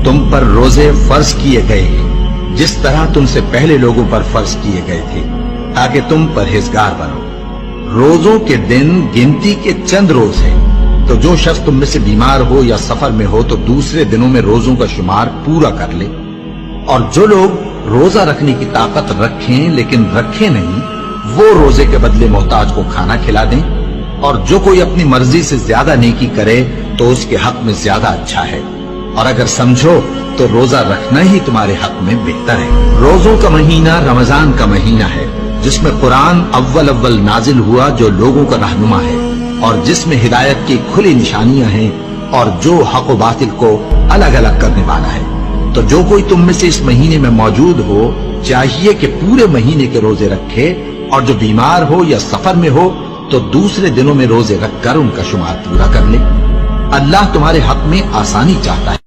تم پر روزے فرض کیے گئے ہیں جس طرح تم سے پہلے لوگوں پر فرض کیے گئے تھے تاکہ تم پرہیزگار بنو۔ روزوں کے دن گنتی کے چند روز ہیں، تو جو شخص تم میں سے بیمار ہو یا سفر میں ہو تو دوسرے دنوں میں روزوں کا شمار پورا کر لے۔ اور جو لوگ روزہ رکھنے کی طاقت رکھیں لیکن رکھے نہیں، وہ روزے کے بدلے محتاج کو کھانا کھلا دیں۔ اور جو کوئی اپنی مرضی سے زیادہ نیکی کرے تو اس کے حق میں زیادہ اچھا ہے، اور اگر سمجھو تو روزہ رکھنا ہی تمہارے حق میں بہتر ہے۔ روزوں کا مہینہ رمضان کا مہینہ ہے جس میں قرآن اول نازل ہوا، جو لوگوں کا رہنما ہے اور جس میں ہدایت کی کھلی نشانیاں ہیں اور جو حق و باطل کو الگ الگ کرنے والا ہے۔ تو جو کوئی تم میں سے اس مہینے میں موجود ہو چاہیے کہ پورے مہینے کے روزے رکھے، اور جو بیمار ہو یا سفر میں ہو تو دوسرے دنوں میں روزے رکھ کر ان کا شمار پورا کر لے۔ اللہ تمہارے حق میں آسانی چاہتا ہے۔